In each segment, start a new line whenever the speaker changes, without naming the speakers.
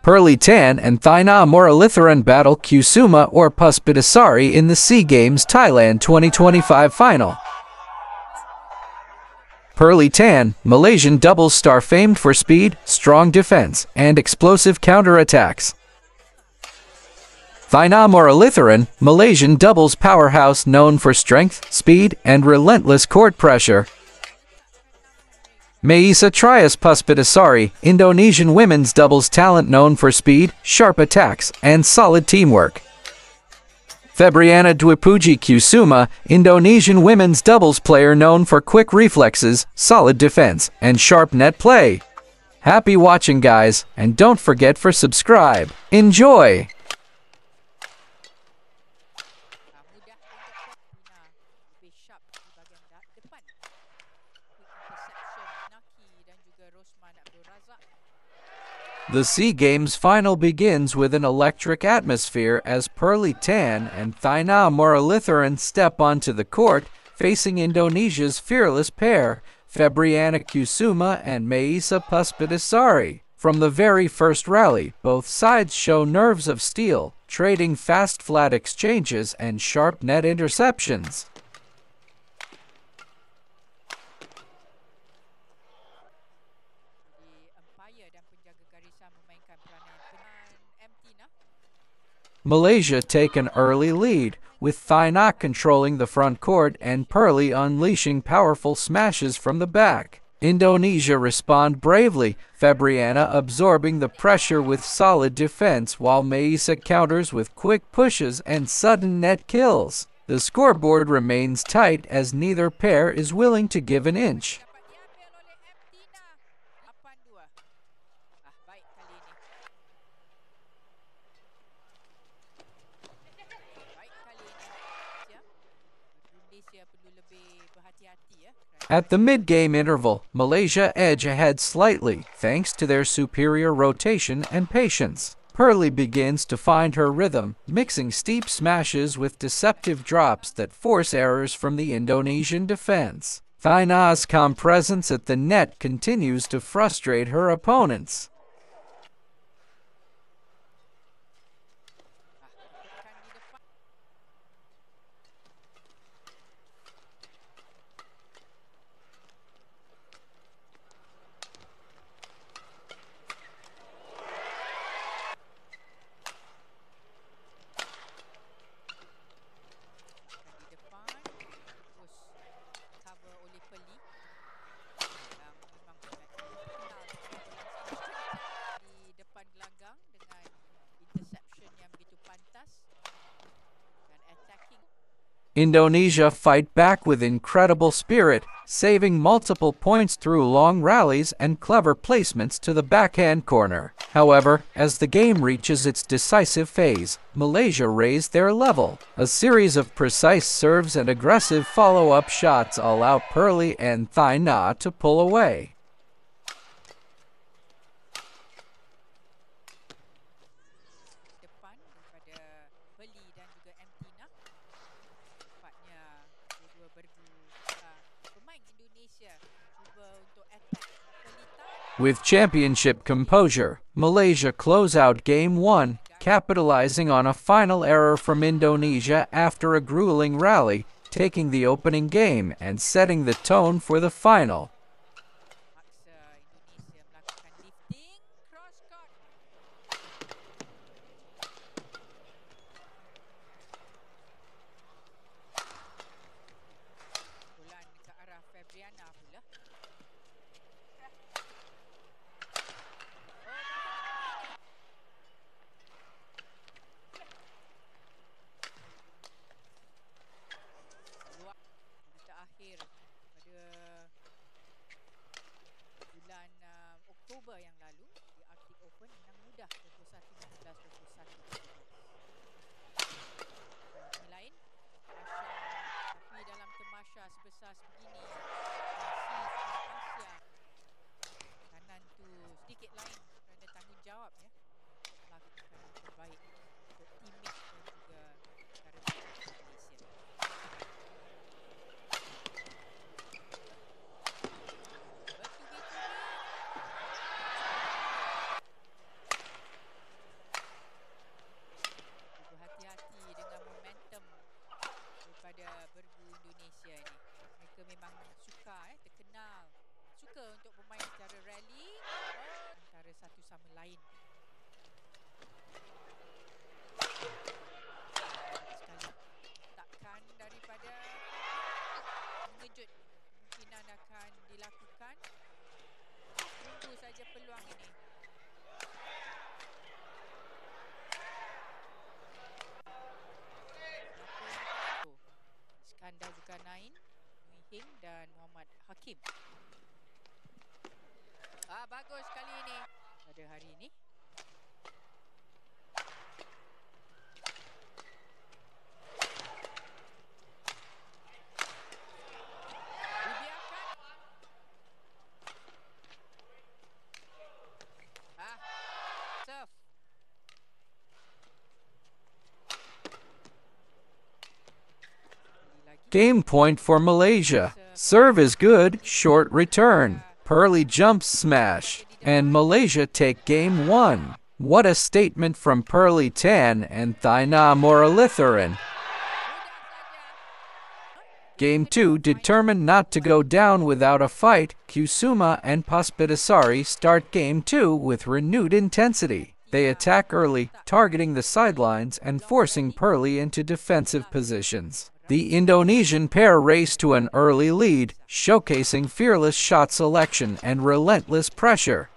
Pearly Tan and Thaina Moralitharan battle Kusuma or Puspitasari in the SEA Games Thailand 2025 final. Pearly Tan, Malaysian doubles star famed for speed, strong defense, and explosive counterattacks. Thaina Moralitharan, Malaysian doubles powerhouse known for strength, speed, and relentless court pressure. Maisa Trias Puspitasari, Indonesian women's doubles talent known for speed, sharp attacks, and solid teamwork. Febriana Dwipuji Kusuma, Indonesian women's doubles player known for quick reflexes, solid defense, and sharp net play. Happy watching, guys, and don't forget for subscribe. Enjoy! The SEA Games final begins with an electric atmosphere as Pearly Tan and Thaina Moralitharan step onto the court, facing Indonesia's fearless pair, Febriana Kusuma and Maisa Puspitasari. From the very first rally, both sides show nerves of steel, trading fast flat exchanges and sharp net interceptions. Malaysia take an early lead, with Thaina controlling the front court and Pearly unleashing powerful smashes from the back. Indonesia respond bravely, Febriana absorbing the pressure with solid defense while Maisa counters with quick pushes and sudden net kills. The scoreboard remains tight as neither pair is willing to give an inch. At the mid-game interval, Malaysia edge ahead slightly, thanks to their superior rotation and patience. Pearly begins to find her rhythm, mixing steep smashes with deceptive drops that force errors from the Indonesian defense. Thaina's calm presence at the net continues to frustrate her opponents. Indonesia fight back with incredible spirit, saving multiple points through long rallies and clever placements to the backhand corner. However, as the game reaches its decisive phase, Malaysia raised their level. A series of precise serves and aggressive follow-up shots allow Pearly and Thaina to pull away. With championship composure, Malaysia close out Game 1, capitalizing on a final error from Indonesia after a grueling rally, taking the opening game and setting the tone for the final.
terkejut kemungkinan akan dilakukan. Tunggu saja peluang ini. Iskandar Zulkarnain, Nui Hing dan Muhammad Hakim. Bagus kali ini pada hari ini. Serve.
Game point for Malaysia. Serve is good, short return. Pearly jump smash. And Malaysia take game 1. What a statement from Pearly Tan and Thaina Moralitharan. Game 2 determined not to go down without a fight. Kusuma and Puspitasari start game 2 with renewed intensity. They attack early, targeting the sidelines and forcing Pearly into defensive positions. The Indonesian pair race to an early lead, showcasing fearless shot selection and relentless pressure.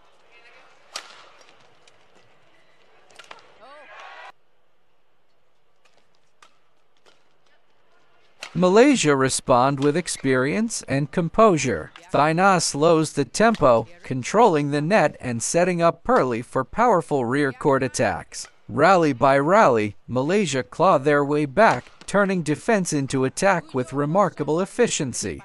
Malaysia respond with experience and composure. Thaina slows the tempo, controlling the net and setting up Pearly for powerful rear court attacks. Rally by rally, Malaysia claw their way back, turning defense into attack with remarkable efficiency.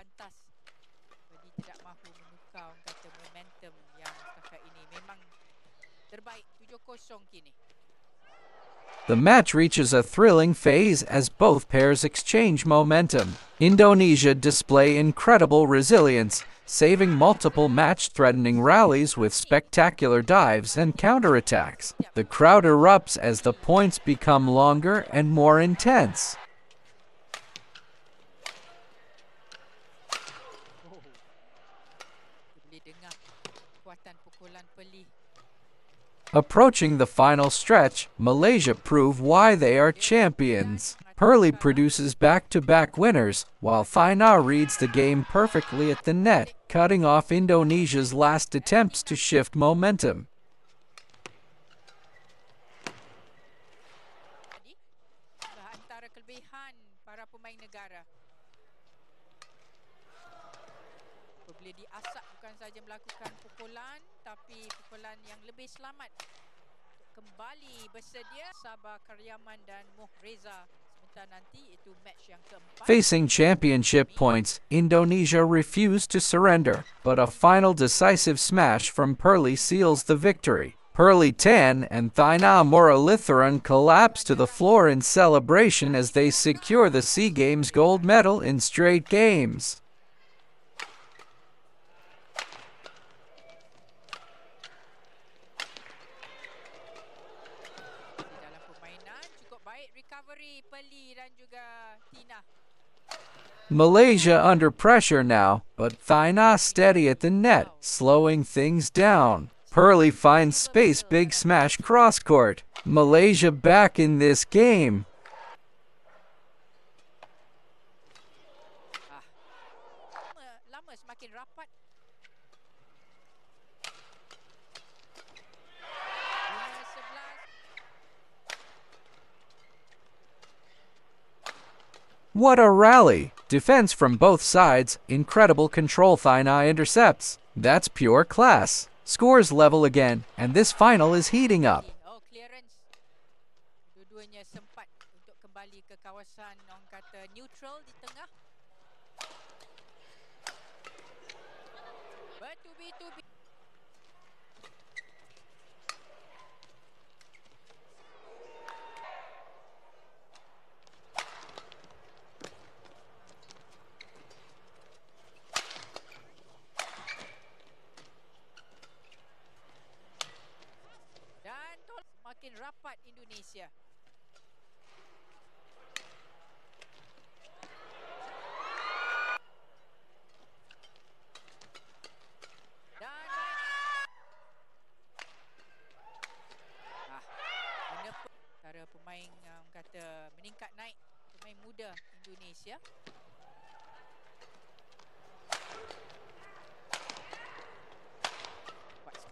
The match reaches a thrilling phase as both pairs exchange momentum. Indonesia display incredible resilience, saving multiple match-threatening rallies with spectacular dives and counterattacks. The crowd erupts as the points become longer and more intense. Approaching the final stretch, Malaysia prove why they are champions. Pearly produces back-to-back winners, while Thaina reads the game perfectly at the net, cutting off Indonesia's last attempts to shift momentum.
Boleh diasah bukan saja melakukan pukulan, tapi pukulan yang lebih selamat untuk kembali bersedia. Sabah Karyaman dan Muhreza. Sebentar nanti itu match yang keempat.
Facing championship points, Indonesia refused to surrender, but a final decisive smash from Pearly seals the victory. Pearly Tan and Thaina Moralitharan collapse to the floor in celebration as they secure the SEA Games gold medal in straight games. Malaysia under pressure now, but Thaina steady at the net, slowing things down. Pearly finds space, big smash cross court. Malaysia back in this game.
Lama semakin rapat.
What a rally! Defense from both sides, incredible control. Thaina intercepts. That's pure class. Scores level again, and this final is heating up.
Clearance. Dua-duanya sempat untuk kembali ke kawasan orang kata neutral di tengah. Bertubi-tubi. Makin rapat Indonesia. Dan cara pemain kata meningkat naik, pemain muda Indonesia.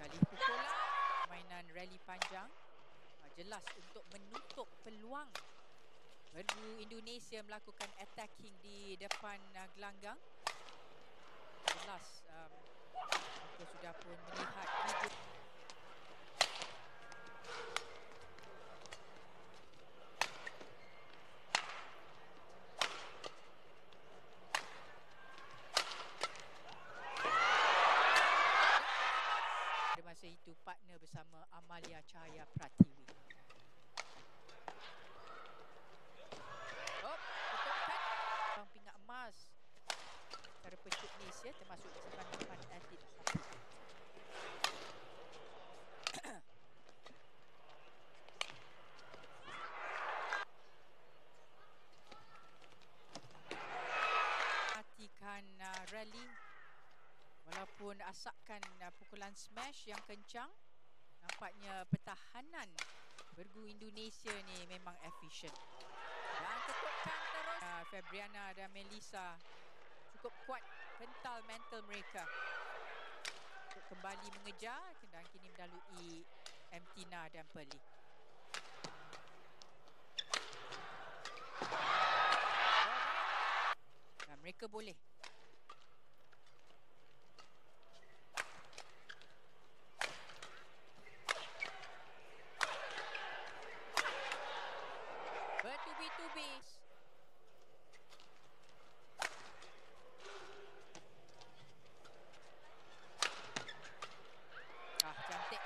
Kali pukulan, mainan rally panjang jelas untuk menutup peluang Bergu Indonesia melakukan attacking di depan gelanggang. Jelas kita sudah pun melihat video. Pada masa itu partner bersama Amalia Cahaya Pratiwi. Pingat emas cara pecut Malaysia termasuk sebagai 4 atlet hoki. Perhatikan rally walaupun asakan pukulan smash yang kencang, nampaknya pertahanan Bergu Indonesia ni memang efisien. Dan ketukan terus Febriana dan Melissa, cukup kuat kental mental mereka untuk kembali mengejar dan kini melalui Tina dan Pearly. Dan mereka boleh. Bertubi-tubis. Cantik.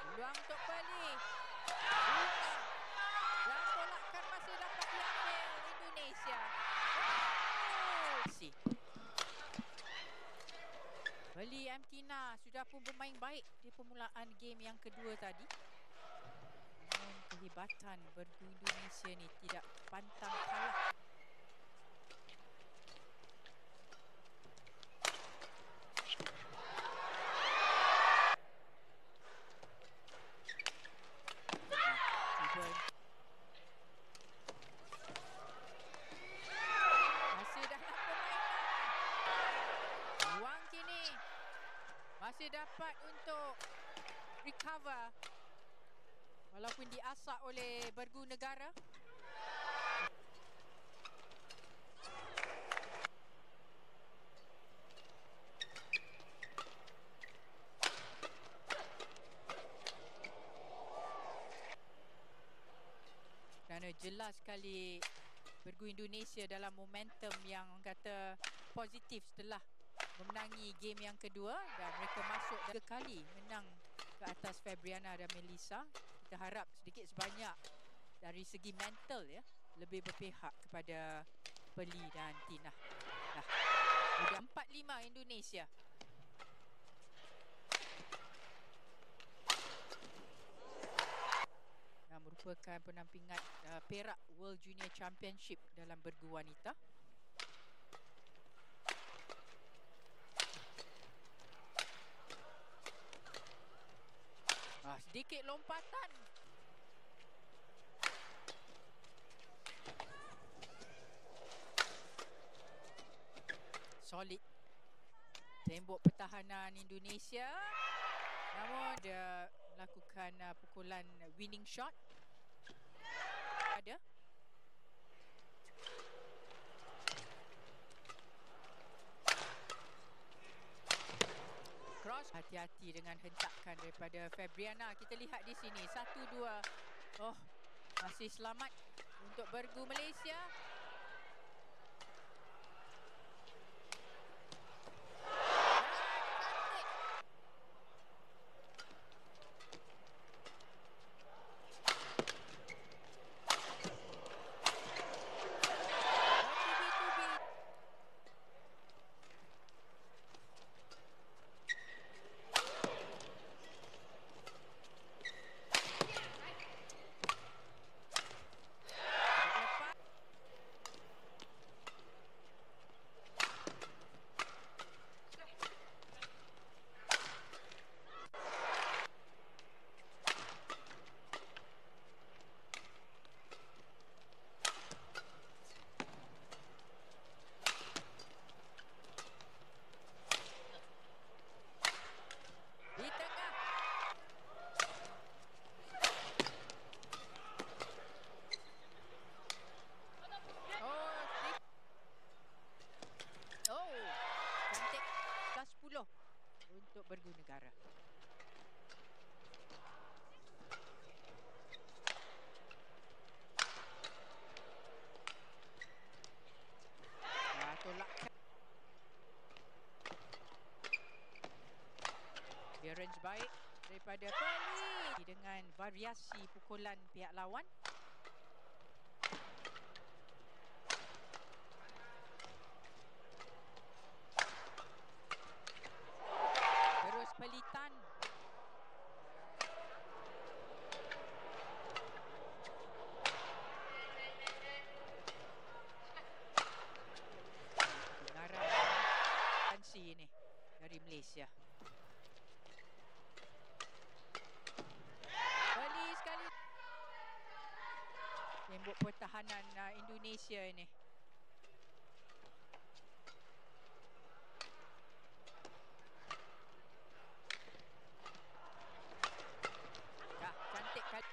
Peluang untuk Pearly. Dan tolakan masih dapat diambil Indonesia. Pearly Tina sudah pun bermain baik di permulaan game yang kedua tadi. Namun kehebatan Bergu Indonesia ni tidak pantang kalah. Masih dalam permainan. Wang kini masih dapat untuk recover walaupun diasak oleh Bergu Negara. Kerana jelas sekali Bergu Indonesia dalam momentum yang orang kata positif setelah memenangi game yang kedua dan mereka masuk 3 kali menang ke atas Febriana dan Melissa. Kita harap sedikit sebanyak dari segi mental ya lebih berpihak kepada Pearly dan Tina. Sudah 4-5 Indonesia. Yang merupakan penampingan Perak World Junior Championship dalam bergu wanita. Sedikit lompatan. Solid tembok pertahanan Indonesia. Namun dia melakukan pukulan winning shot. Ada. Cross. Hati-hati dengan hentakan daripada Febriana. Kita lihat di sini 1-2. Oh, masih selamat untuk Bergu Malaysia. Clearance baik daripada Pearly dengan variasi pukulan pihak lawan. Terus pelitan. Kebenaran ni dari Malaysia. Pearly sekali. Tembok pertahanan Indonesia ini. Dah cantik kali.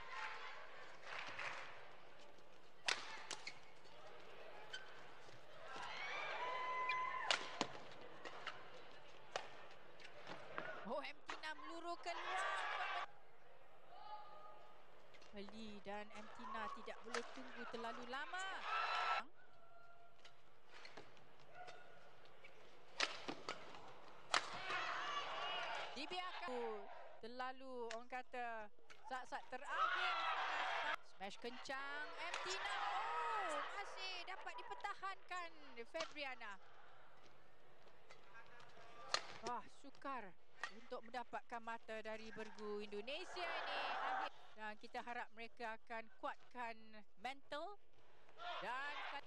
Oh, Mtina meluru keluar. Pearly dan Mtina tidak boleh tunggu terlalu lama. Dibiarkan terlalu, orang kata, saat-saat terakhir. Smash kencang Mtina. Oh, masih dapat dipertahankan Febriana. Wah, sukar untuk mendapatkan mata dari bergu Indonesia ini. Dan kita harap mereka akan kuatkan mental dan